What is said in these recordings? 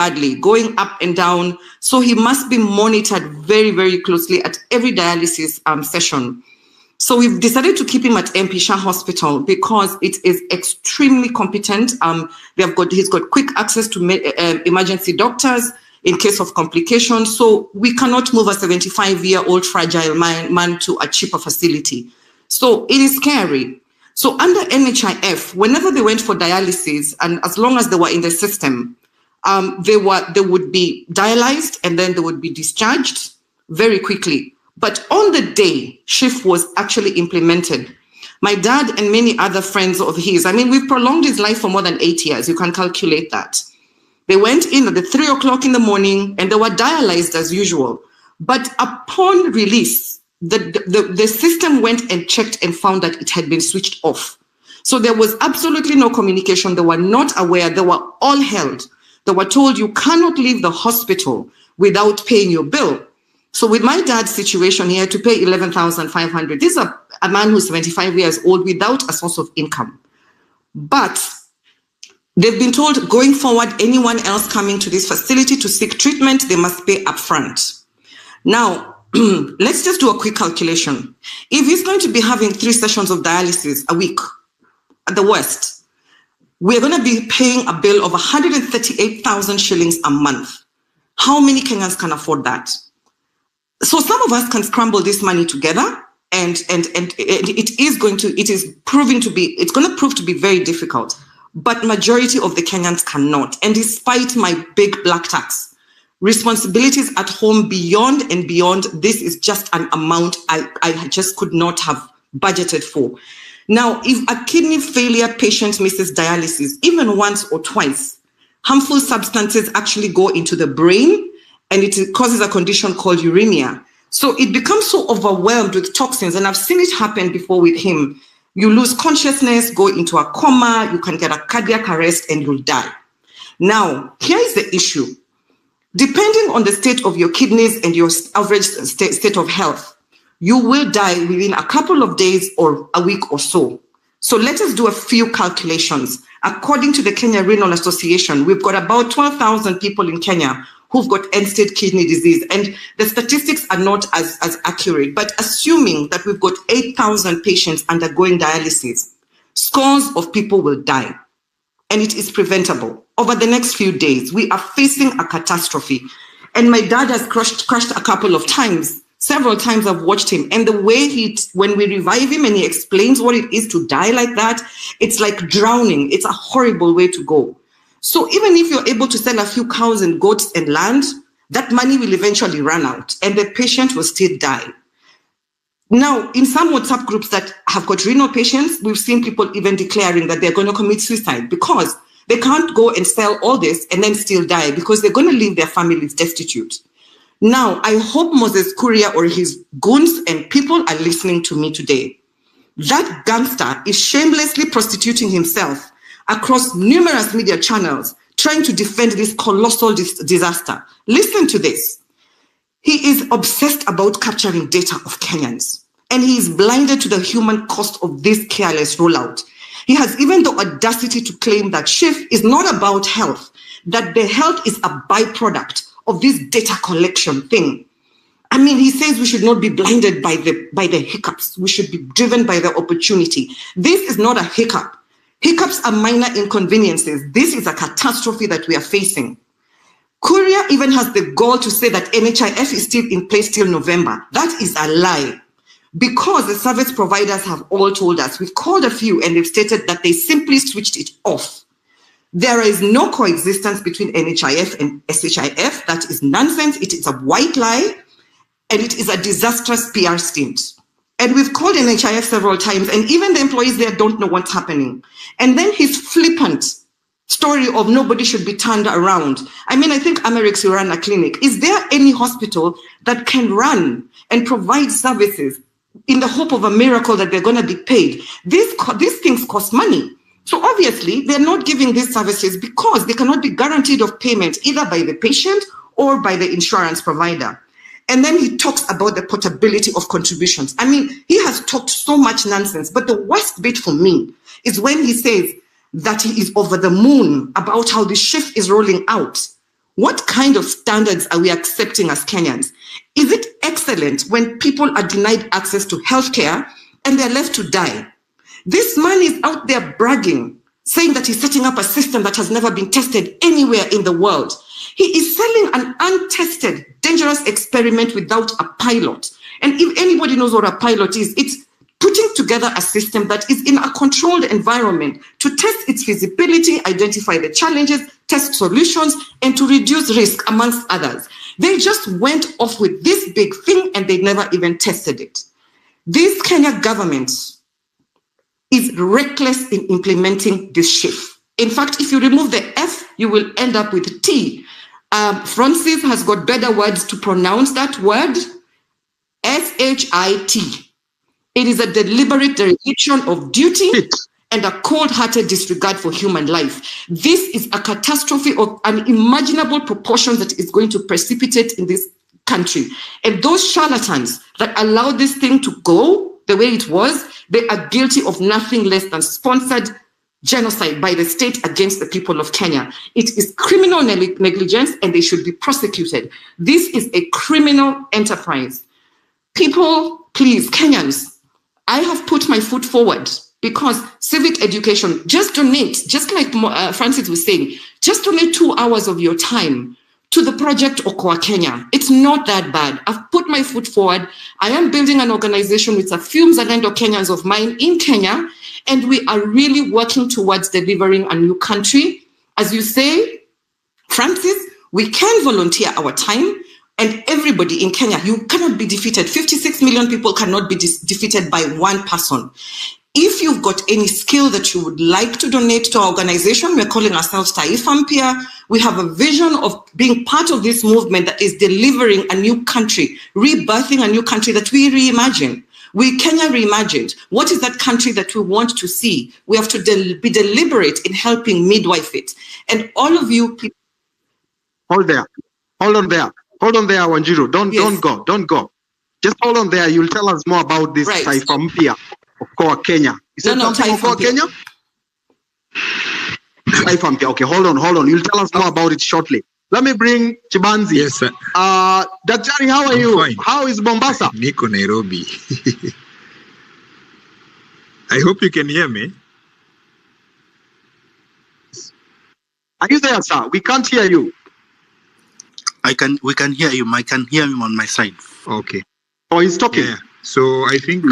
badly, going up and down. So he must be monitored very, very closely at every dialysis session. So we've decided to keep him at MP Shah Hospital because it is extremely competent. He's got quick access to emergency doctors in case of complications. So we cannot move a 75-year-old fragile man to a cheaper facility. So it is scary. So under NHIF, whenever they went for dialysis, and as long as they were in the system, they would be dialyzed and then they would be discharged very quickly. But on the day SHIF was actually implemented, my dad and many other friends of his, I mean, we've prolonged his life for more than 8 years. You can calculate that. They went in at the 3 o'clock in the morning and they were dialyzed as usual. But upon release, the system went and checked and found that it had been switched off. So there was absolutely no communication. They were not aware. They were all held. They were told you cannot leave the hospital without paying your bill. So with my dad's situation, he had to pay 11,500. This is a man who's 75 years old without a source of income. But they've been told going forward, anyone else coming to this facility to seek treatment, they must pay upfront. Now, let's just do a quick calculation. If he's going to be having 3 sessions of dialysis a week, at the worst, we're going to be paying a bill of 138,000 shillings a month. How many Kenyans can afford that? So some of us can scramble this money together, and it's going to prove to be very difficult. But majority of the Kenyans cannot. And despite my big black tax, responsibilities at home beyond and beyond, this is just an amount I just could not have budgeted for. Now, if a kidney failure patient misses dialysis, even once or twice, harmful substances actually go into the brain and it causes a condition called uremia. So it becomes so overwhelmed with toxins, and I've seen it happen before with him. You lose consciousness, go into a coma, you can get a cardiac arrest, and you'll die. Now, here is the issue. Depending on the state of your kidneys and your average state of health, you will die within a couple of days or a week or so. So let us do a few calculations. According to the Kenya Renal Association, we've got about 12,000 people in Kenya who've got end-stage kidney disease. And the statistics are not as accurate, but assuming that we've got 8,000 patients undergoing dialysis, scores of people will die. And it is preventable. Over the next few days, we are facing a catastrophe. And my dad has crashed a couple of times. Several times I've watched him. And the way when we revive him and he explains what it is to die like that, it's like drowning. It's a horrible way to go. So even if you're able to sell a few cows and goats and land, that money will eventually run out and the patient will still die. Now, in some WhatsApp groups that have got renal patients, we've seen people even declaring that they're going to commit suicide because they can't go and sell all this and then still die because they're going to leave their families destitute. Now, I hope Moses Kuria or his goons and people are listening to me today. That gangster is shamelessly prostituting himself across numerous media channels, trying to defend this colossal disaster. Listen to this. He is obsessed about capturing data of Kenyans, and he is blinded to the human cost of this careless rollout. He has even the audacity to claim that SHIF is not about health, that the health is a byproduct of this data collection thing. I mean, he says we should not be blinded by the hiccups. We should be driven by the opportunity. This is not a hiccup. Hiccups are minor inconveniences. This is a catastrophe that we are facing. Kuria even has the goal to say that NHIF is still in place till November. That is a lie. Because the service providers have all told us, we've called a few and they've stated that they simply switched it off. There is no coexistence between NHIF and SHIF. That is nonsense. It is a white lie and it is a disastrous PR stint. And we've called NHIF several times, and even the employees there don't know what's happening. And then his flippant story of nobody should be turned around. I mean, I think Amerix will run a clinic. Is there any hospital that can run and provide services in the hope of a miracle that they're going to be paid? These things cost money. So obviously, they're not giving these services because they cannot be guaranteed of payment either by the patient or by the insurance provider. And then he talks about the portability of contributions. I mean, he has talked so much nonsense, but the worst bit for me is when he says that he is over the moon about how the SHIF is rolling out, What kind of standards are we accepting as Kenyans? Is it excellent when people are denied access to healthcare and they're left to die? This man is out there bragging, saying that he's setting up a system that has never been tested anywhere in the world. He is selling an untested, dangerous experiment without a pilot. And if anybody knows what a pilot is, it's putting together a system that is in a controlled environment to test its feasibility, identify the challenges, test solutions, and to reduce risk, amongst others. They just went off with this big thing and they never even tested it. This Kenya government is reckless in implementing this SHIF. In fact, if you remove the F, you will end up with T. Francis has got better words to pronounce that word, SHIT. It is a deliberate dereliction of duty and a cold-hearted disregard for human life. This is a catastrophe of unimaginable proportions that is going to precipitate in this country. And those charlatans that allow this thing to go the way it was, they are guilty of nothing less than sponsored genocide by the state against the people of Kenya. It is criminal negligence and they should be prosecuted. This is a criminal enterprise. People, please, Kenyans, I have put my foot forward because civic education, just donate, just like Francis was saying, just donate 2 hours of your time to the project Okoa Kenya. It's not that bad. I've put my foot forward. I am building an organization with a few Mzalendo Kenyans of mine in Kenya, and we are really working towards delivering a new country. As you say, Francis, we can volunteer our time, and everybody in Kenya, you cannot be defeated. 56 million people cannot be defeated by one person. If you've got any skill that you would like to donate to our organization, we're calling ourselves Taifa Mpya. We have a vision of being part of this movement that is delivering a new country, rebirthing a new country that we reimagine. Kenya reimagined. What is that country that we want to see? We have to be deliberate in helping midwife it. And all of you people... Hold there. Hold on there. Hold on there, Wanjiru. Don't go. Don't go. Just hold on there. You'll tell us more about this Taifa Mpya of Okoa Kenya. Is it something of Okoa Kenya? Taifa Mpya. Okay, hold on. You'll tell us more about it shortly. Let me bring Chibanzi. Yes, sir. Daktari, how are you? Fine. How is Mombasa? Niko Nairobi. I hope you can hear me. Are you there, sir? We can't hear you. We can hear you. I can hear him on my side. Okay. Oh, he's talking. Yeah. So I think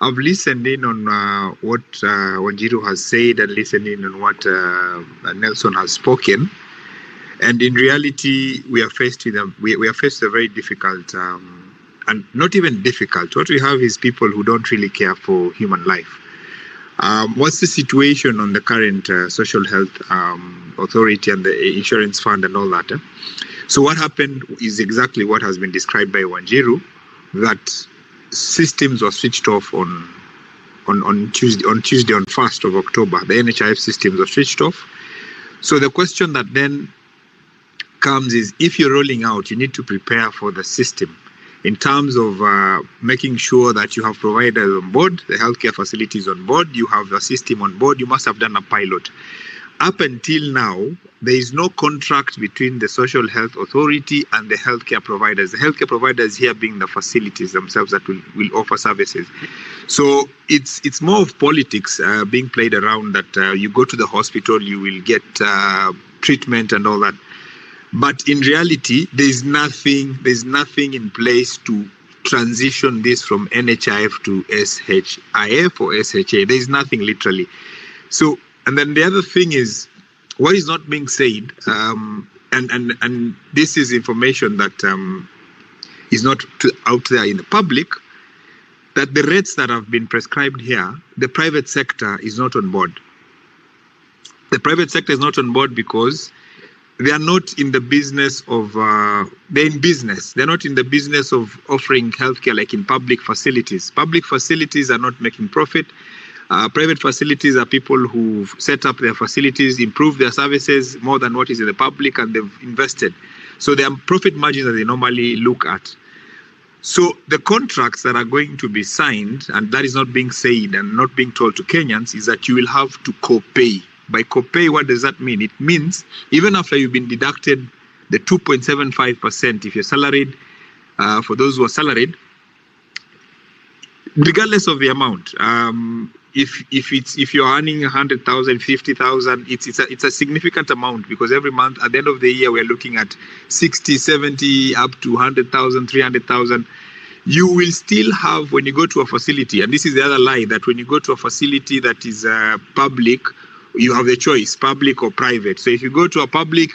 I've listened in on what Wanjiru has said and listened in on what Nelson has spoken. And in reality, we are faced with a very difficult and not even difficult. What we have is people who don't really care for human life. What's the situation on the current social health authority and the insurance fund and all that? So what happened is exactly what has been described by Wanjiru, that systems were switched off on Tuesday, on 1st of October. The NHIF systems were switched off. So the question that then comes is, if you're rolling out, you need to prepare for the system in terms of making sure that you have providers on board, the healthcare facilities on board, you have the system on board, you must have done a pilot. Up until now, there is no contract between the social health authority and the healthcare providers. The healthcare providers here being the facilities themselves that will offer services. So it's more of politics being played around, that you go to the hospital, you will get treatment and all that. But in reality, there's nothing in place to transition this from NHIF to SHIF or SHA. There's nothing literally. So, and then the other thing is, what is not being said, and this is information that is not out there in the public, that the rates that have been prescribed here, the private sector is not on board. The private sector is not on board because they are not in the business of, they're in business. They're not in the business of offering healthcare like in public facilities. Public facilities are not making profit. Private facilities are people who've set up their facilities, improved their services more than what is in the public, and they've invested. So their profit margins that they normally look at. So the contracts that are going to be signed, and that is not being said and not being told to Kenyans, is that you will have to co-pay. By co-pay, what does that mean? It means even after you've been deducted the 2.75% if you're salaried, for those who are salaried, regardless of the amount. If you're earning 100,000, 50,000, it's a significant amount, because every month at the end of the year we're looking at 60, 70, up to 100,000, 300,000. You will still have, when you go to a facility, and this is the other lie, that when you go to a facility that is public, you have the choice, public or private. So if you go to a public,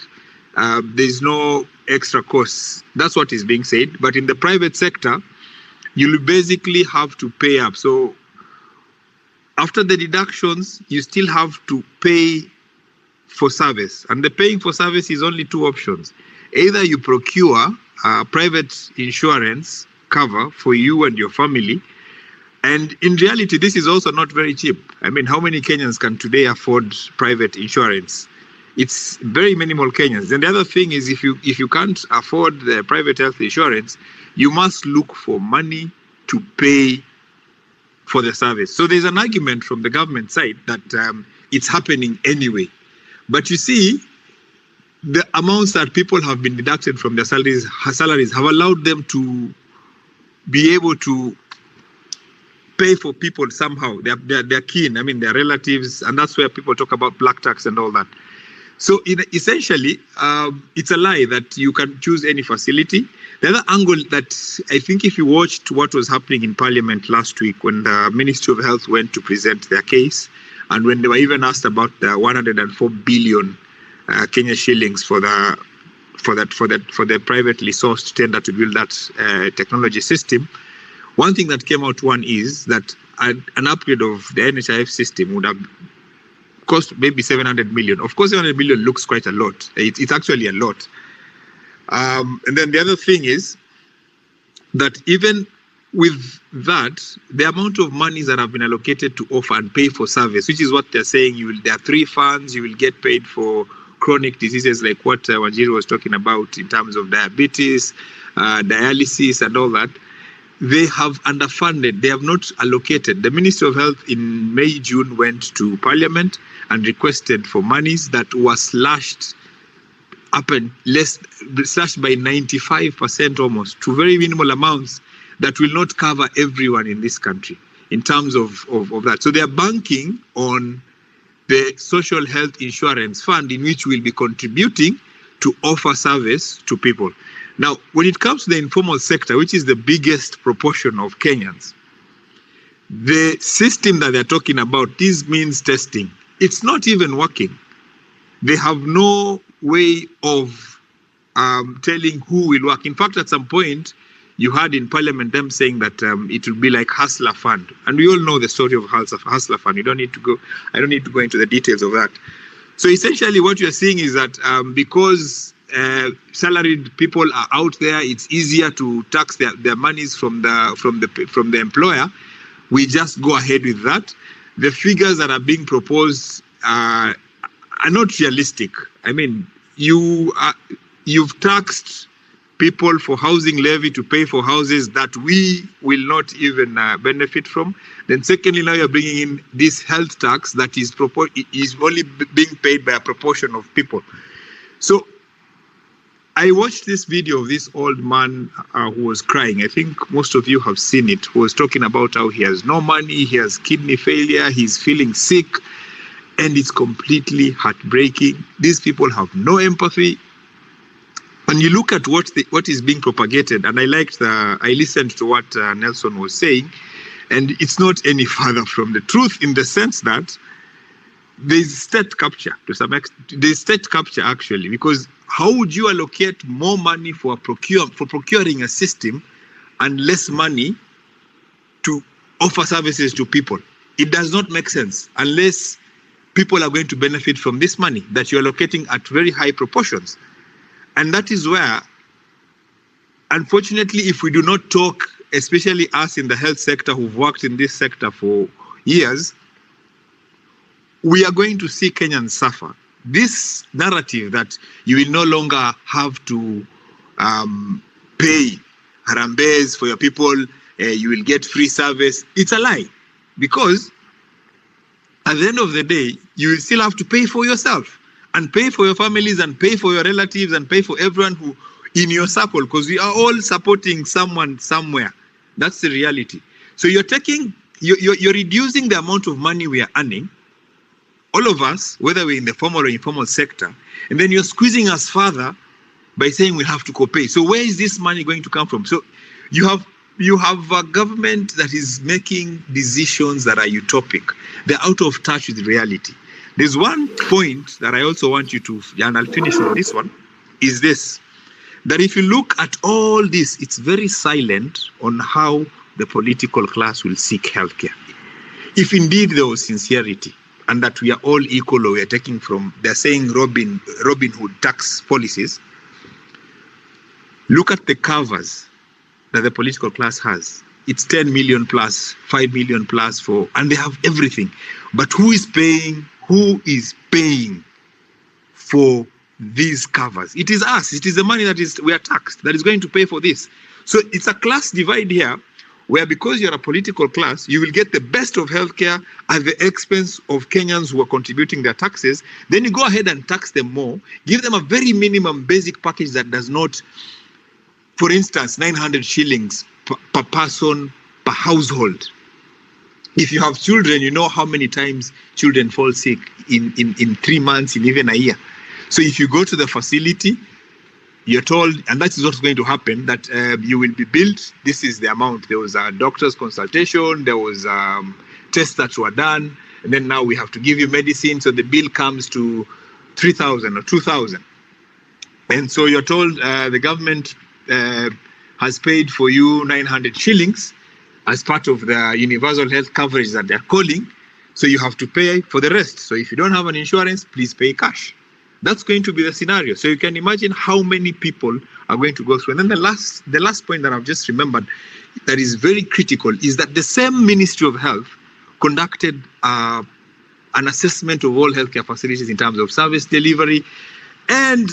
there's no extra costs. That's what is being said. But in the private sector, you'll basically have to pay up. So after the deductions, you still have to pay for service. And the paying for service is only two options. Either you procure private insurance cover for you and your family. And in reality, this is also not very cheap. I mean, how many Kenyans can today afford private insurance? It's very minimal Kenyans. And the other thing is, if you can't afford the private health insurance, you must look for money to pay for the service. So there's an argument from the government side that it's happening anyway. But you see, the amounts that people have been deducted from their salaries have allowed them to be able to pay for people somehow. They're keen, I mean, their relatives, and that's where people talk about black tax and all that. So essentially, it's a lie that you can choose any facility. The other angle that I think, if you watched what was happening in Parliament last week when the Ministry of Health went to present their case, and when they were even asked about the 104 billion Kenya shillings for the privately sourced tender to build that technology system, one thing that came out is that an upgrade of the NHIF system would have cost maybe 700 million. Of course, 700 million looks quite a lot. It's actually a lot. And then the other thing is that even with that, the amount of monies that have been allocated to offer and pay for service, which is what they're saying, there are 3 funds, you will get paid for chronic diseases like what Wanjiru was talking about in terms of diabetes, dialysis and all that. They have underfunded. They have not allocated. The Ministry of Health in May, June went to Parliament and requested for monies that were slashed by 95% almost, to very minimal amounts that will not cover everyone in this country in terms of that. So they are banking on the social health insurance fund, in which we'll be contributing to offer service to people. Now, when it comes to the informal sector, which is the biggest proportion of Kenyans, the system that they're talking about, this means testing. It's not even working. They have no way of telling who will work. In fact, at some point, you heard in Parliament them saying that it will be like Hustler Fund. And we all know the story of Hustler Fund. I don't need to go into the details of that. So essentially what you're seeing is that because salaried people are out there, it's easier to tax their monies from the employer. We just go ahead with that. The figures that are being proposed are not realistic. I mean, you've taxed people for housing levy to pay for houses that we will not even benefit from. Then secondly, now you're bringing in this health tax that is only being paid by a proportion of people. So I watched this video of this old man who was crying. I think most of you have seen it. Who was talking about how he has no money, he has kidney failure, he's feeling sick, and it's completely heartbreaking. These people have no empathy. And you look at what is being propagated, and I listened to what Nelson was saying, and it's not any further from the truth, in the sense that there's state capture to some extent. There's state capture actually, because how would you allocate more money for procuring a system and less money to offer services to people? It does not make sense unless people are going to benefit from this money that you're allocating at very high proportions. And that is where, unfortunately, if we do not talk, especially us in the health sector who've worked in this sector for years, we are going to see Kenyans suffer. This narrative that you will no longer have to pay harambes for your people, you will get free service, it's a lie. Because at the end of the day, you will still have to pay for yourself. and pay for your families and pay for your relatives and pay for everyone who in your circle, because we are all supporting someone somewhere. That's the reality. So you're reducing the amount of money we are earning, all of us, whether we're in the formal or informal sector, and then you're squeezing us further by saying we have to co-pay. So where is this money going to come from? So you have a government that is making decisions that are utopic. They're out of touch with reality. There's one point that I also want you to, and I'll finish with this one, is this, that if you look at all this, it's very silent on how the political class will seek healthcare. If indeed there was sincerity and that we are all equal, or we are taking from, they're saying Robin Hood tax policies, look at the covers that the political class has. It's 10 million plus, 5 million plus for, and they have everything. But who is paying for these covers? It is us. It is the money we are taxed that is going to pay for this. So it's a class divide here, where because you're a political class, you will get the best of healthcare at the expense of Kenyans who are contributing their taxes. Then you go ahead and tax them more, give them a very minimum basic package that does not, for instance, 900 shillings per person per household. If you have children, you know how many times children fall sick in 3 months, in even a year. So if you go to the facility, you're told, and that is what's going to happen, that you will be billed, this is the amount. There was a doctor's consultation, there was tests that were done, and then now we have to give you medicine, so the bill comes to 3,000 or 2,000. And so you're told the government has paid for you 900 shillings as part of the universal health coverage that they're calling, so you have to pay for the rest. So if you don't have an insurance, please pay cash. That's going to be the scenario. So you can imagine how many people are going to go through. And then the last point that I've just remembered that is very critical is that the same Ministry of Health conducted an assessment of all healthcare facilities in terms of service delivery. And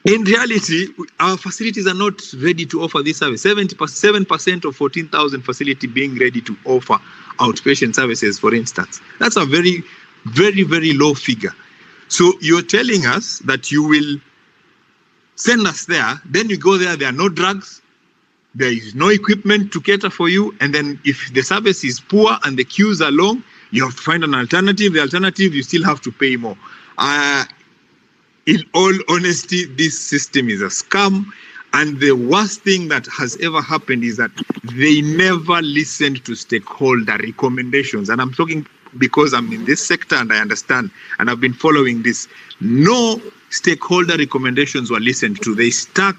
in reality, our facilities are not ready to offer this service. 7% of 14,000 facilities being ready to offer outpatient services, for instance. That's a very, very, very low figure. So you're telling us that you will send us there, then you go there are no drugs, there is no equipment to cater for you, and then if the service is poor and the queues are long, you have to find an alternative. The alternative, you still have to pay more. In all honesty, this system is a scam, and the worst thing that has ever happened is that they never listened to stakeholder recommendations. And I'm talking because I'm in this sector and I understand, and I've been following this. No stakeholder recommendations were listened to. They stuck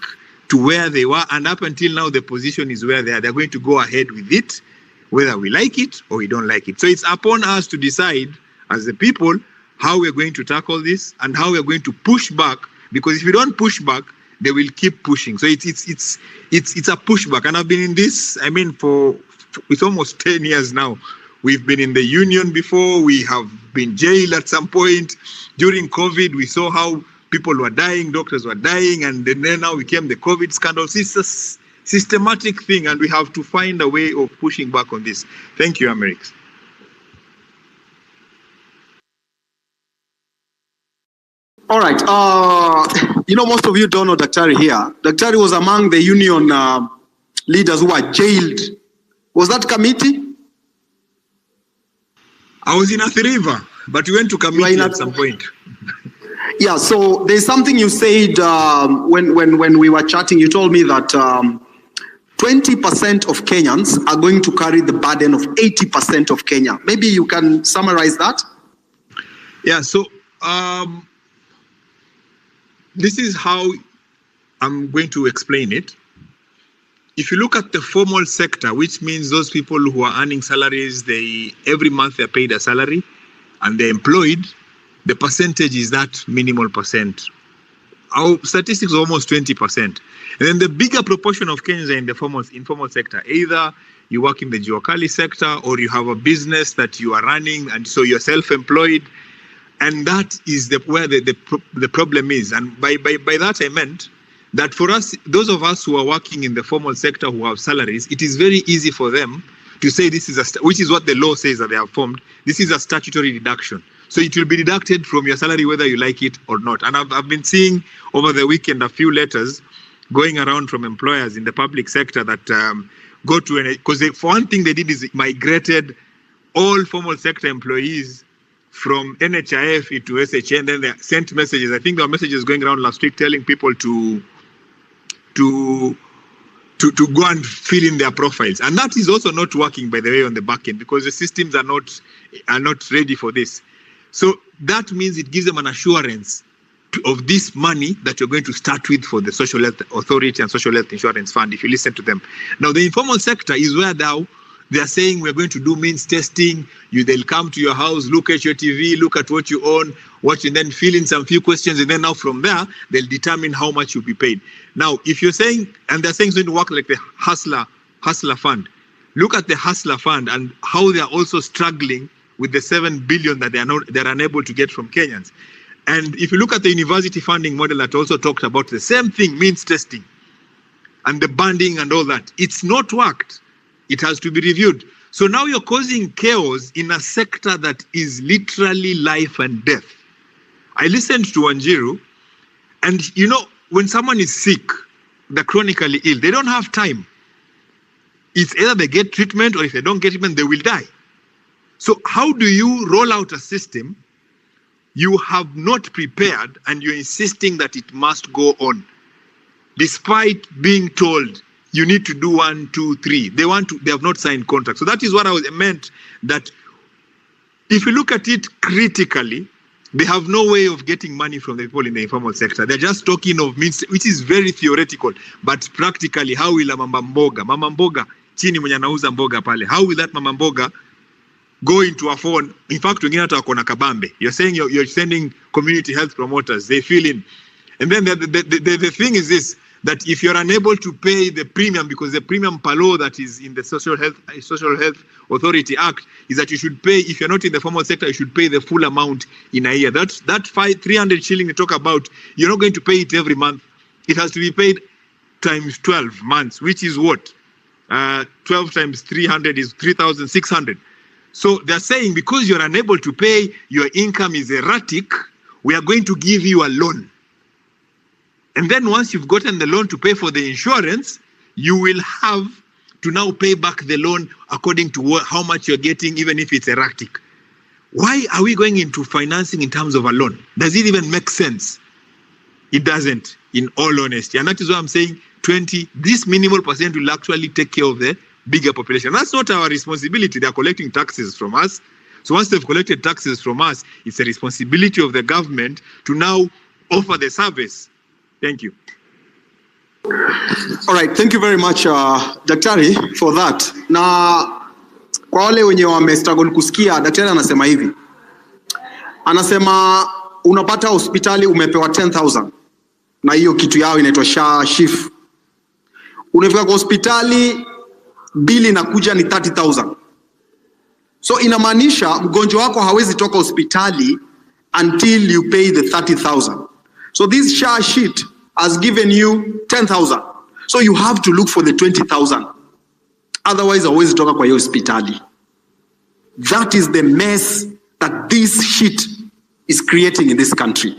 to where they were, and up until now, the position is where they are. They're going to go ahead with it, whether we like it or we don't like it. So it's upon us to decide as the people how we're going to tackle this and how we're going to push back, because if we don't push back, they will keep pushing. So it's a pushback. And I've been in this, it's almost 10 years now. We've been in the union before. We have been jailed at some point. During COVID, we saw how people were dying, doctors were dying, and then now came the COVID scandal. So it's a systematic thing, and we have to find a way of pushing back on this. Thank you, Amerix. All right. Most of you don't know Daktari here. Daktari was among the union leaders who were jailed. Was that committee? I was in Athi River, but we went to committee at some point. Yeah, so there's something you said when we were chatting. You told me that 20% of Kenyans are going to carry the burden of 80% of Kenya. Maybe you can summarize that? Yeah, so this is how I'm going to explain it. If you look at the formal sector, which means those people who are earning salaries, every month they're paid a salary and they're employed, the percentage is that minimal percent. Our statistics are almost 20%. And then the bigger proportion of Kenyans are in the informal sector. Either you work in the Juakali sector or you have a business that you are running, and so you're self-employed. And that is where the problem is. And by that I meant that for us, those of us who are working in the formal sector who have salaries, it is very easy for them to say this is which is what the law says that they have formed. This is a statutory deduction. So it will be deducted from your salary whether you like it or not. And I've been seeing over the weekend a few letters going around from employers in the public sector that go to, because for one thing they did is migrated all formal sector employees from NHIF into SHN. Then they sent messages. I think there were messages going around last week telling people to go and fill in their profiles. And that is also not working, by the way, on the back end, because the systems are not ready for this. So that means it gives them an assurance of this money that you're going to start with for the Social Health Authority and Social Health Insurance Fund, if you listen to them. Now, the informal sector is where now they are saying we're going to do means testing. They'll come to your house, look at your TV, look at what you own, and then fill in some few questions. And then now from there, they'll determine how much you'll be paid. Now, if you're saying, and they're saying it's going to work like the Hustler Fund, look at the Hustler Fund and how they're also struggling with the 7 billion that they're unable to get from Kenyans. And if you look at the university funding model that also talked about the same thing, means testing and the banding and all that, it's not worked. It has to be reviewed. So now you're causing chaos in a sector that is literally life and death. I listened to Wanjiru, and when someone is sick, they're chronically ill, they don't have time. It's either they get treatment, or if they don't get treatment, they will die. So how do you roll out a system you have not prepared and you're insisting that it must go on, despite being told you need to do 1, 2, 3. They have not signed contracts. So that is what I meant, that if you look at it critically, they have no way of getting money from the people in the informal sector. They're just talking of means, which is very theoretical, but practically, how will a mama mboga, chini mwenye anauza mboga pale, how will that mama mboga go into a phone? In fact, wengine hata wako na kabambe. You're saying you're sending community health promoters, they fill in. And then the thing is this, that if you're unable to pay the premium, because the premium per law that is in the Social Health Authority Act is that you should pay, if you're not in the formal sector, you should pay the full amount in a year. That 300 shilling you talk about, you're not going to pay it every month. It has to be paid times 12 months, which is what? 12 times 300 is 3,600. So they're saying because you're unable to pay, your income is erratic, we are going to give you a loan. And then once you've gotten the loan to pay for the insurance, you will have to now pay back the loan according to how much you're getting, even if it's erratic. Why are we going into financing in terms of a loan? Does it even make sense? It doesn't, in all honesty. And that is why I'm saying this minimal percent will actually take care of the bigger population. That's not our responsibility. They're collecting taxes from us. So once they've collected taxes from us, it's a responsibility of the government to now offer the service. Thank you. All right, thank you very much, Daktari, for that. Na kwa wale wenye wamestruggle kusikia, Daktari anasema hivi. Anasema unapata hospitali umepewa 10,000. Na hiyo kitu yao inaitwa SHIF. Unafika kwa hospitali, bili inakuja ni 30,000. So inamaanisha mgonjwa wako hawezi toka hospitali until you pay the 30,000. So this SHA sheet has given you 10,000. So you have to look for the 20,000. Otherwise, hawezi toka kwa hiyo hospitali. That is the mess that this sheet is creating in this country.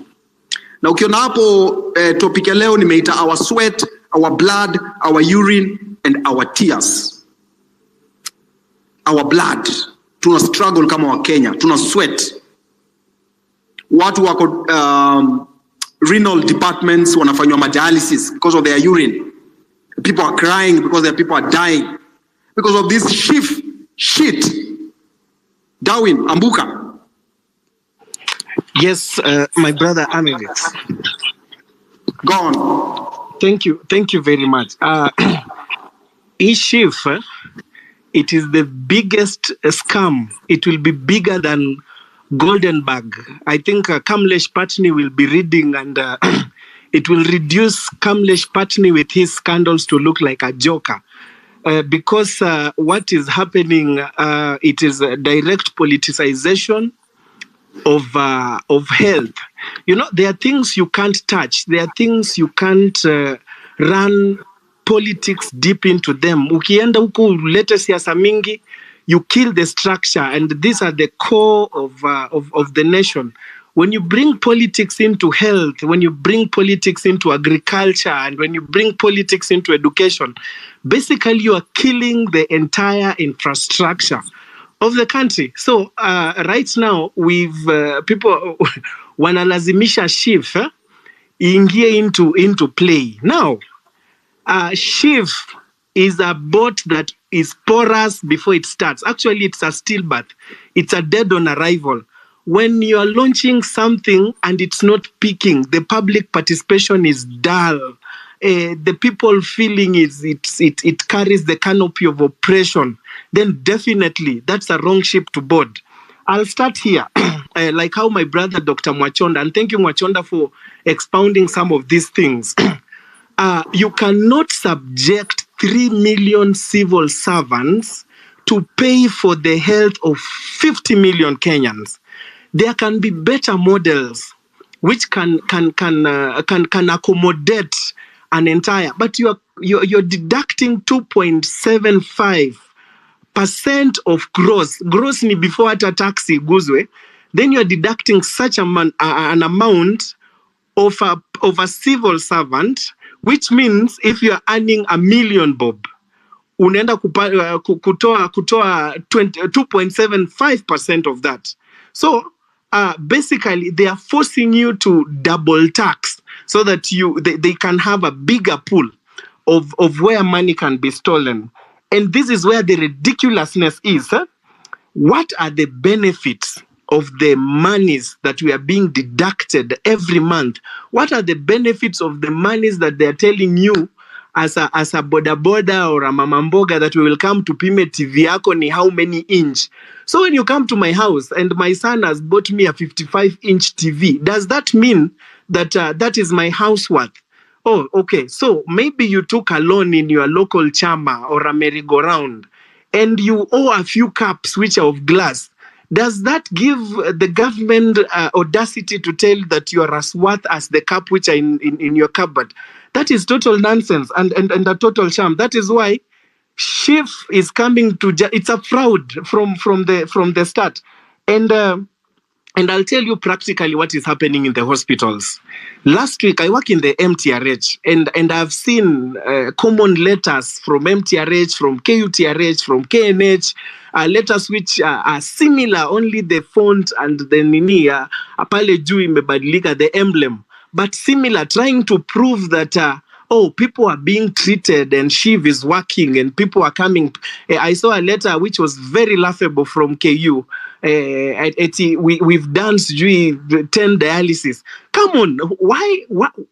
Na ukiona hapo topic ya leo nimeita our sweat, our blood, our urine and our tears. Our blood. Tuna struggle kama wa Kenya, tuna sweat. Watu wako renal departments wanafanywa dialysis because of their urine. People are crying because their people are dying because of this shit. Darwin Ambuka. Yes, my brother Amerix. Go on. Thank you very much. SHIF, it is the biggest scam. It will be bigger than Goldenberg. I think Kamlesh Patni will be reading, and it will reduce Kamlesh Patni with his scandals to look like a joker. Because what is happening, it is a direct politicization of health. You know, there are things you can't touch. There are things you can't run politics deep into them. Ukienda huku ulete siasa mingi, you kill the structure, and these are the core of the nation. When you bring politics into health, when you bring politics into agriculture, and when you bring politics into education, basically you are killing the entire infrastructure of the country. So right now, we've people wanalazimisha SHIF ingie into play. Now, SHIF is a boat that is porous before it starts. Actually, it's a stillbirth. It's a dead on arrival. When you are launching something and it's not peaking, the public participation is dull. The people feeling it carries the canopy of oppression, then definitely that's a wrong ship to board. I'll start here, like how my brother Dr. Mwachonda, and thank you Mwachonda for expounding some of these things. You cannot subject 3 million civil servants to pay for the health of 50 million Kenyans. There can be better models which can accommodate an entire, but you're deducting 2.75% of gross ni before hata taxi guzwe, then you're deducting such an amount of a civil servant, which means if you're earning $1 million bob, unaenda kutoa 2.75% of that. So basically they are forcing you to double tax so that they can have a bigger pool of where money can be stolen. And this is where the ridiculousness is. What are the benefits of the monies that we are being deducted every month? What are the benefits of the monies that they are telling you as a boda boda or a mamamboga that we will come to pime TV yako ni how many inch? So when you come to my house and my son has bought me a 55-inch TV, does that mean that that is my house worth? Oh, okay. So maybe you took a loan in your local chama or a merry-go-round and you owe a few cups which are of glass. Does that give the government audacity to tell that you are as worth as the cup which are in your cupboard? That is total nonsense and a total sham. That is why SHIF is coming to it's a fraud from the start. And I'll tell you practically what is happening in the hospitals. Last week, I work in the MTRH, and I've seen common letters from MTRH, from KUTRH, from KNH, letters which are similar, only the font and the nini, pale juu imebadilika, the emblem, but similar, trying to prove that people are being treated and SHIF is working and people are coming. I saw a letter which was very laughable from KU. We've done 10 dialysis. Come on, why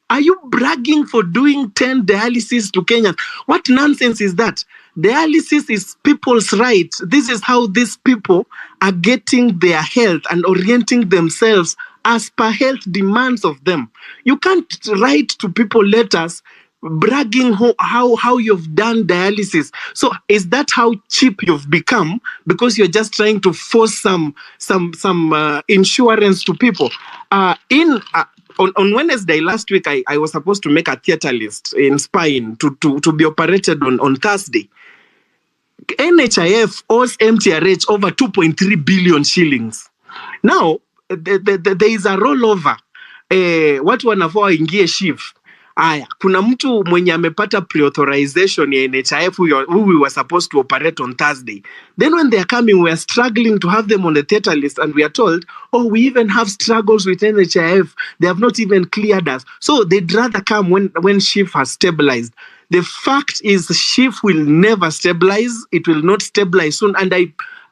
are you bragging for doing 10 dialysis to Kenyans? What nonsense is that? Dialysis is people's right. This is how these people are getting their health and orienting themselves as per health demands of them. You can't write to people letters bragging how you've done dialysis. So is that how cheap you've become because you're just trying to force some insurance to people? On Wednesday last week, I was supposed to make a theatre list in Spain to be operated on Thursday. NHIF owes MTRH over 2.3 billion shillings. Now, there is a rollover. Watu wanafaa ingie SHIF. Aya, kuna mtu mwenye amepata pre-authorization ya NHIF who we were supposed to operate on Thursday. Then when they are coming, we are struggling to have them on the theatre list, and we are told, we even have struggles with NHIF. They have not even cleared us. So they'd rather come when SHIF has stabilized. The fact is SHIF will never stabilize. It will not stabilize soon. And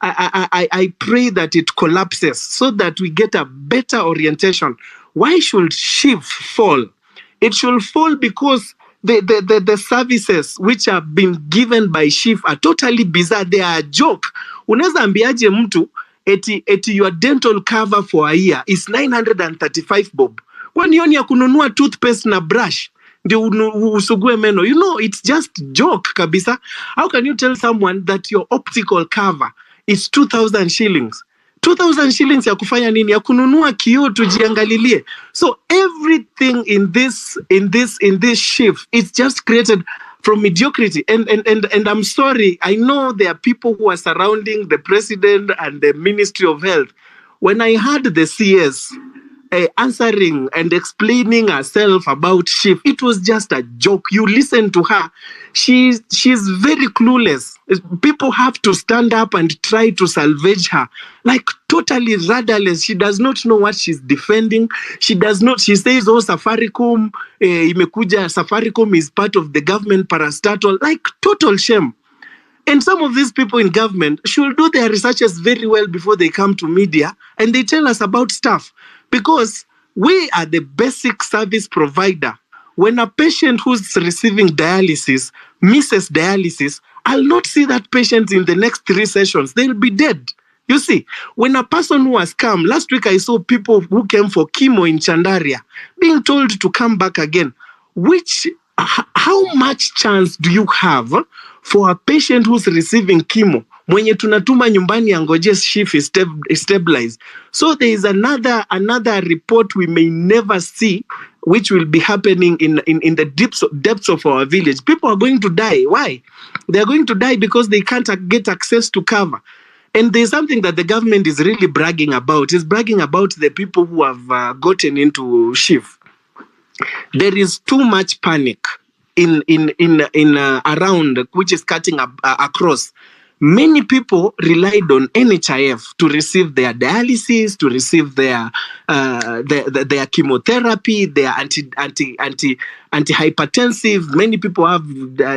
I pray that it collapses so that we get a better orientation. Why should SHIF fall? It should fall because the services which have been given by SHIF are totally bizarre. They are a joke. Unaweza ambiaje mtu eti your dental cover for a year is 935 bob. Kwani yoni ya kununua toothpaste na brush ndio usugue meno? You know, it's just joke kabisa. How can you tell someone that your optical cover is 2,000 shillings? 2,000 shillings ya kufanya nini? Ya kununua kioo tujiangalilie. So everything in this SHIF is just created from mediocrity. And I'm sorry, I know there are people who are surrounding the president and the Ministry of Health. When I heard the CS answering and explaining herself about SHIF, it was just a joke. You listen to her, she's very clueless. People have to stand up and try to salvage her, like totally rudderless. She does not know what she's defending. She says, oh, Safaricom imekuja, Safaricom is part of the government parastatal, like total shame. And some of these people in government should do their researches very well before they come to media and they tell us about stuff, because we are the basic service provider. When a patient who's receiving dialysis misses dialysis, I'll not see that patient in the next 3 sessions. They'll be dead. You see, when a person who has come, last week I saw people who came for chemo in Chandaria being told to come back again. How much chance do you have for a patient who's receiving chemo mwenye tunatuma nyumbani angoje SHIF is stabilized? So there is another report we may never see, which will be happening in the depths of our village. People are going to die. Why? They are going to die because they can't get access to cover. And there's something that the government is really bragging about. It's bragging about the people who have gotten into SHIF. There is too much panic in around, which is cutting across. Many people relied on NHIF to receive their dialysis, to receive their chemotherapy, their antihypertensive. Many people have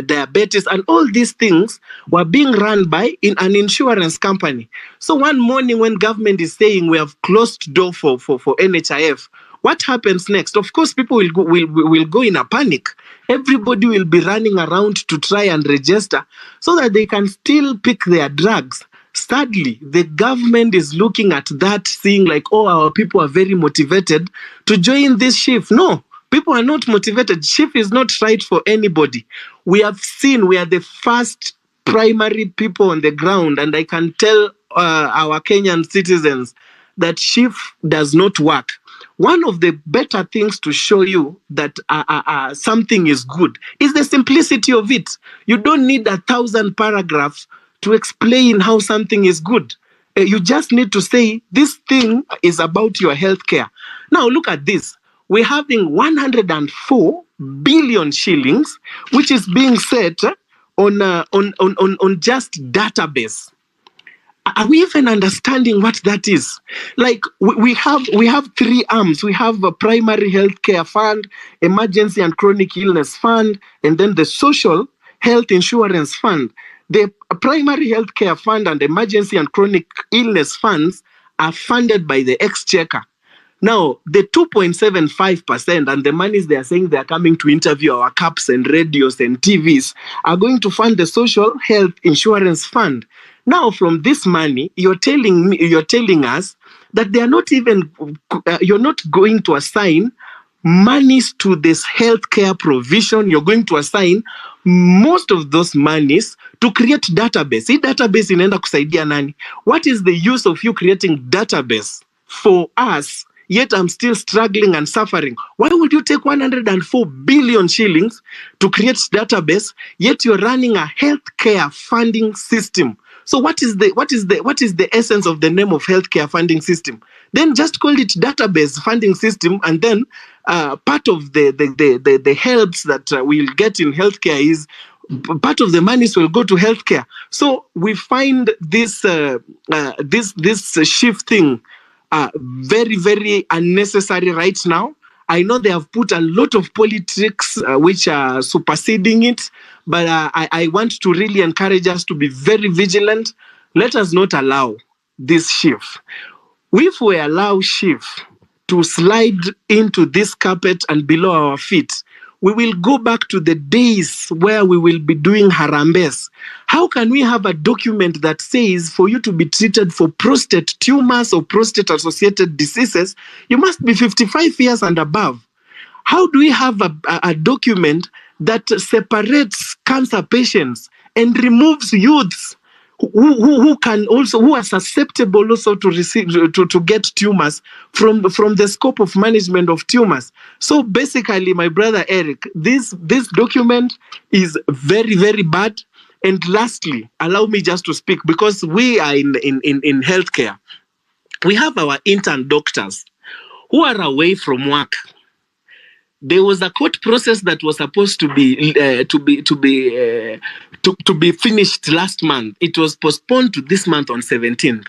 diabetes, and all these things were being run by an insurance company. So one morning, when government is saying we have closed door for NHIF, what happens next? Of course, people will go in a panic. Everybody will be running around to try and register so that they can still pick their drugs. Sadly, the government is looking at that, seeing like, oh, our people are very motivated to join this SHIF. No, people are not motivated. SHIF is not right for anybody. We have seen, we are the first primary people on the ground, and I can tell our Kenyan citizens that SHIF does not work. One of the better things to show you that something is good is the simplicity of it. You don't need 1,000 paragraphs to explain how something is good. You just need to say, this thing is about your healthcare. Now, look at this. We're having 104 billion shillings, which is being set on just database. Are we even understanding what that is? Like, we have 3 arms. We have a primary healthcare fund, emergency and chronic illness fund, and then the social health insurance fund. The primary healthcare fund and emergency and chronic illness funds are funded by the exchequer. Now, the 2.75% and the monies they are saying they are coming to interview our caps and radios and TVs are going to fund the social health insurance fund. Now, from this money, you're telling us that they are not even, you're not going to assign monies to this healthcare provision. You're going to assign most of those monies to create database. Hii database inaenda kusaidia nani? What is the use of you creating database for us, yet I'm still struggling and suffering? Why would you take 104 billion shillings to create database, yet you're running a healthcare funding system? So what is the essence of the name of healthcare funding system? Then just call it database funding system, and then part of the helps that we'll get in healthcare is part of the monies will go to healthcare. So we find this SHIF thing very, very unnecessary right now. I know they have put a lot of politics which are superseding it, but I want to really encourage us to be very vigilant. Let us not allow this SHIF. If we allow SHIF to slide into this carpet and below our feet, we will go back to the days where we will be doing harambes. How can we have a document that says for you to be treated for prostate tumors or prostate-associated diseases, you must be 55 years and above? How do we have a document that separates cancer patients and removes youths who are susceptible also to receive to get tumors from the scope of management of tumors. So basically, my brother Eric, this document is very, very bad. And lastly, allow me just to speak, because we are in healthcare. We have our intern doctors who are away from work. There was a court process that was supposed to be finished last month. It was postponed to this month on 17th.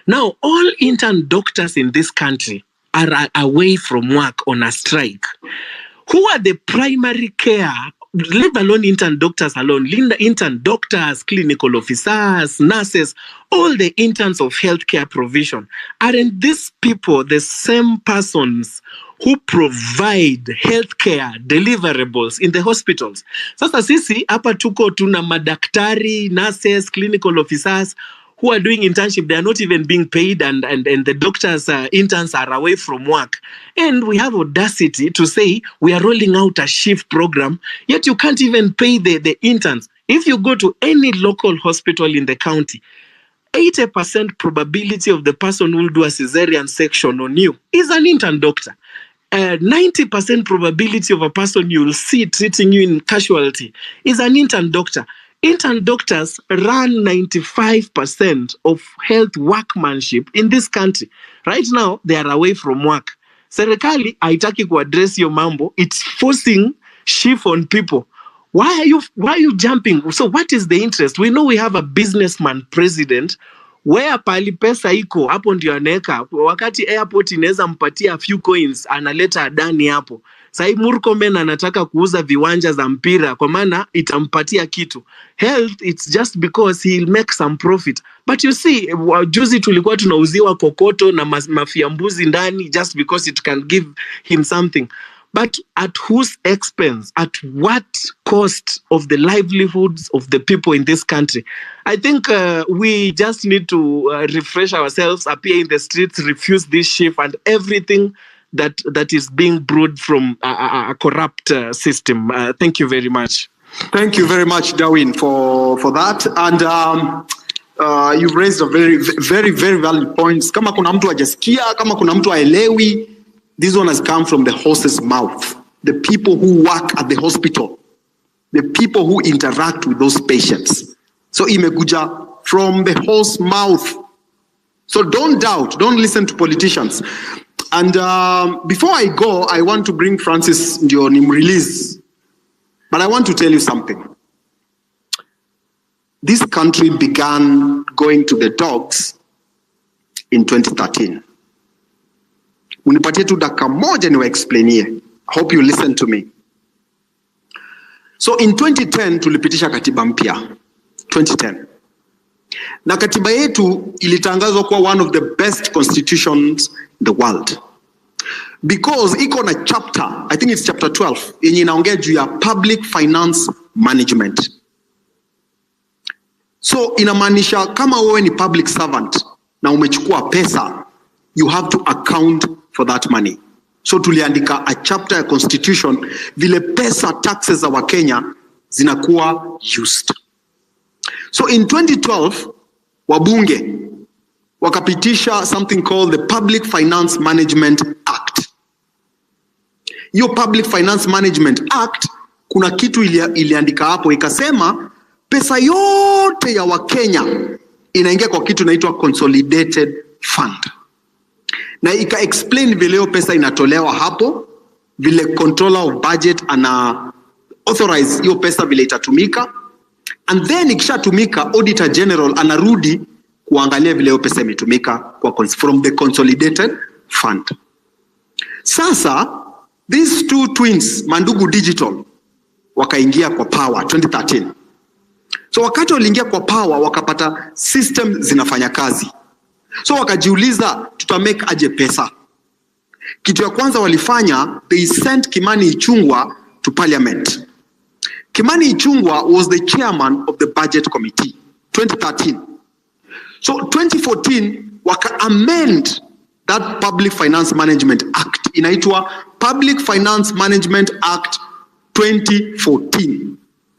Now, all intern doctors in this country are away from work on a strike. Who are the primary care, let alone intern doctors alone, intern doctors, clinical officers, nurses, all the interns of healthcare provision? Aren't these people the same persons who provide healthcare deliverables in the hospitals? Sasa sisi hapa tuko tuna madaktari, nurses, clinical officers who are doing internship. They are not even being paid, and the doctors, interns are away from work. And we have audacity to say we are rolling out a SHIF program, yet you can't even pay the interns. If you go to any local hospital in the county, 80% probability of the person who will do a cesarean section on you is an intern doctor. 90% probability of a person you will see treating you in casualty is an intern doctor. Intern doctors run 95% of health workmanship in this country. Right now, they are away from work. Serikali haitaki kuaddress your mambo. It's forcing SHIF on people. Why are you jumping? So what is the interest? We know we have a businessman president where pali pesa iko hapo ndio anaweka. Wakati airport inaweza mpatia a few coins, analeta Adani hapo. Sai Murkomen anataka kuuza viwanja za mpira kwa maana itampatia kitu. Health, it's just because he'll make some profit. But you see, juzi tulikuwa tunauziwa kokoto na mafia mbuzi ndani just because it can give him something. But at whose expense? At what cost of the livelihoods of the people in this country? I think we just need to refresh ourselves, appear in the streets, refuse this SHIF and everything that is being brewed from a corrupt system. Thank you very much. Thank you very much, Darwin, for that. And you've raised a very, very, very valid points. Kama kuna mtu hajasikia, kama kuna mtu haelewi, this one has come from the horse's mouth. The people who work at the hospital, the people who interact with those patients. So imekuja from the horse's mouth. So don't doubt, don't listen to politicians. And before I go, I want to bring Francis ndio nimrelease. But I want to tell you something. This country began going to the dogs in 2013. Unipatie tu dakika moja niwa explainie. Hope you listen to me. So in 2010 tulipitisha katiba mpya. 2010. Na katiba yetu ilitangazwa kuwa one of the best constitutions in the world. Because iko na chapter, I think it's chapter 12, yenye inaongea juu ya public finance management. So inamaanisha kama wewe ni public servant na umechukua pesa, you have to account for that money. So tuliandika a chapter ya constitution vile pesa taxes za Wakenya zinakuwa used. So in 2012, wabunge wakapitisha something called the Public Finance Management Act. Hiyo Public Finance Management Act, kuna kitu iliandika hapo ikasema pesa yote ya Wakenya inaingia kwa kitu inaitwa Consolidated Fund. Na ika explain vile hiyo pesa inatolewa hapo, vile controller of budget ana authorize hiyo pesa vile itatumika. And then ikishatumika, Auditor General anarudi kuangalia vile hiyo pesa imetumika from the Consolidated Fund. Sasa these two twins, Mandugu Digital, wakaingia kwa power 2013. So wakati waliingia kwa power wakapata system zinafanya kazi. So wakajiuliza tutamake aje pesa. Kitu ya kwanza walifanya, they sent Kimani Ichung'wah to parliament. Kimani Ichung'wah was the chairman of the budget committee 2013. So 2014 waka amend that Public Finance Management Act. Inaitwa Public Finance Management Act 2014.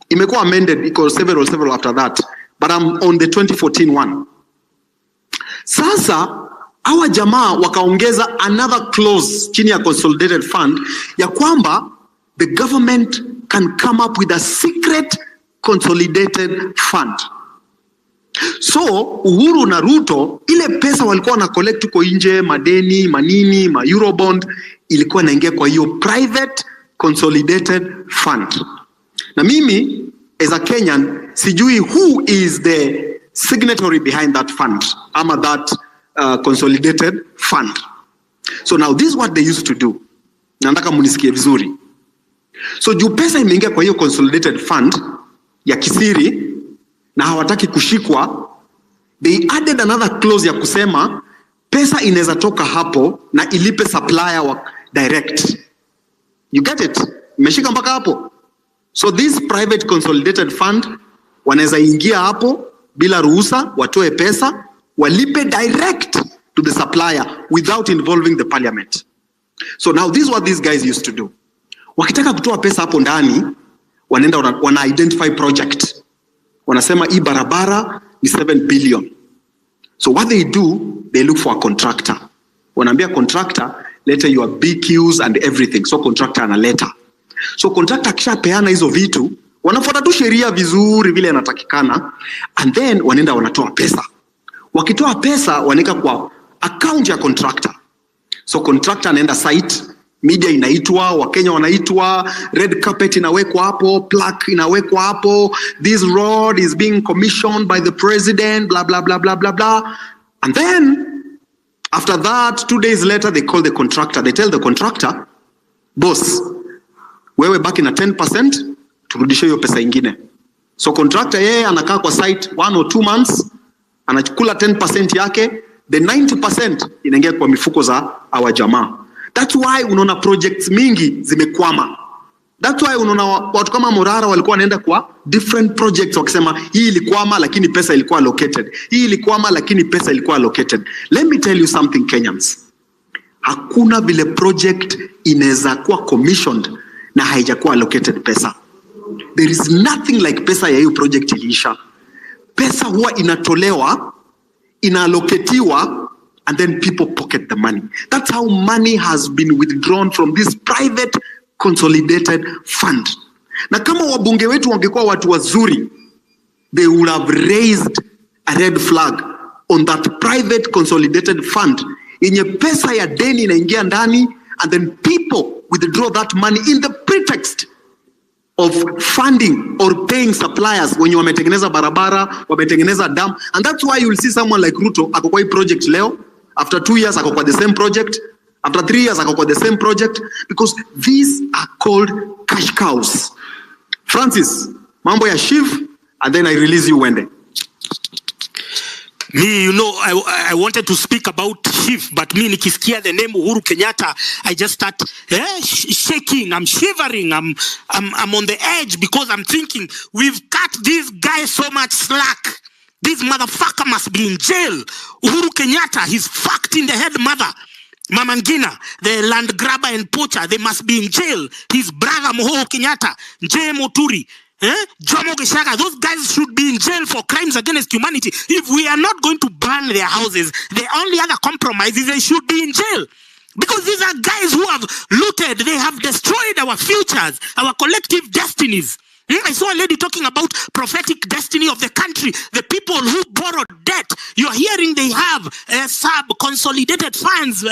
Imekuwa amended because several after that. But but I'm on the 2014 one. Sasa hawa jamaa wakaongeza another clause chini ya consolidated fund ya kwamba the government can come up with a secret consolidated fund. So Uhuru na Ruto, ile pesa walikuwa na collect uko nje, madeni, manini, ma Eurobond, ilikuwa inaingia kwa hiyo private consolidated fund. Na mimi as a Kenyan sijui who is the signatory behind that fund ama that consolidated fund. So now this is what they used to do. Nataka munisikie vizuri. So juu pesa imeingia kwa hiyo consolidated fund ya kisiri na hawataki kushikwa, they added another clause ya kusema pesa inaweza toka hapo na ilipe supplier wa direct. You get it? Imeshika mpaka hapo. So this private consolidated fund wanaweza ingia hapo bila ruhusa, watoe pesa, walipe direct to the supplier without involving the parliament. So now this is what these guys used to do. Wakitaka kutoa pesa hapo ndani, wanaenda wana identify project. Wanasema hii barabara ni 7 billion. So what they do, they look for a contractor. Wanaambia contractor, leta your BQs and everything. So contractor analeta. So contractor kisha peana hizo vitu, wanafuata tu sheria vizuri vile inatakikana, and then wanaenda wanatoa pesa. Wakitoa pesa wanaeka kwa account ya contractor. So contractor anaenda site, media inaitwa, Wakenya wanaitwa, red carpet inawekwa hapo, plaque inawekwa hapo, this road is being commissioned by the president, blah blah blah blah blah blah. And then after that, 2 days later, they call the contractor. They tell the contractor, boss, wewe baki na 10%, turudishe hiyo pesa ingine. So contractor yeye anakaa kwa site 1 or 2 months, anachukula 10% yake, the 90% inaingia kwa mifuko za hawa jamaa. That's why unaona projects mingi zimekwama. That's why unaona watu kama Morara walikuwa wanaenda kwa different projects wakisema hii ilikwama lakini pesa ilikuwa allocated. Hii ilikwama lakini pesa ilikuwa allocated. Let me tell you something, Kenyans. Hakuna vile project inaweza kuwa commissioned na haijakuwa allocated pesa. There is nothing like pesa ya hiyo project iliisha. Pesa huwa inatolewa, inaallocatiwa, and then people pocket the money. That's how money has been withdrawn from this private consolidated fund. Na kama wabunge wetu wangekuwa watu wazuri, they would have raised a red flag on that private consolidated fund. Yenye pesa ya deni inaingia ndani, and then people withdraw that money in the pretext of funding or paying suppliers when you wametengeneza barabara, wametengeneza dam. And that's why you'll see someone like Ruto ako kwa hii project leo, after 2 years ako kwa the same project, after 3 years ako kwa the same project, because these are called cash cows. Francis, mambo ya SHIF, and then I release you Wende. Me, you know, I wanted to speak about SHIF, but me nikisikia the name Uhuru Kenyatta, I just start shaking. I'm shivering. I'm on the edge because I'm thinking we've cut this guy so much slack. This motherfucker must be in jail. Uhuru Kenyatta, he's fucked in the head, mother. Mama Ngina, the land grabber and poacher, they must be in jail. His brother Moho Kenyatta, J. Moturi, Jomo Geshaga, those guys should be in jail for crimes against humanity. If we are not going to burn their houses, the only other compromise is they should be in jail. Because these are guys who have looted, they have destroyed our futures, our collective destinies. I saw a lady talking about prophetic destiny of the country. The people who borrowed debt. You're hearing they have sub-consolidated funds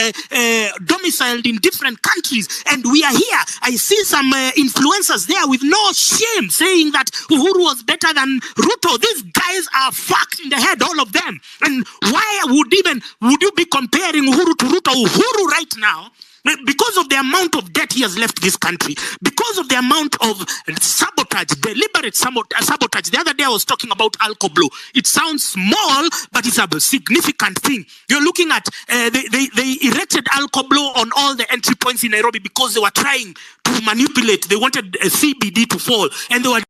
domiciled in different countries. And we are here. I see some influencers there with no shame saying that Uhuru was better than Ruto. These guys are fucked in the head, all of them. And why would you be comparing Uhuru to Ruto? Uhuru right now, because of the amount of debt he has left this country, because of the amount of sabotage, deliberate sabotage. The other day I was talking about Alcoblo. It sounds small, but it's a significant thing. You're looking at, they erected Alcoblo on all the entry points in Nairobi because they were trying to manipulate. They wanted CBD to fall, and they were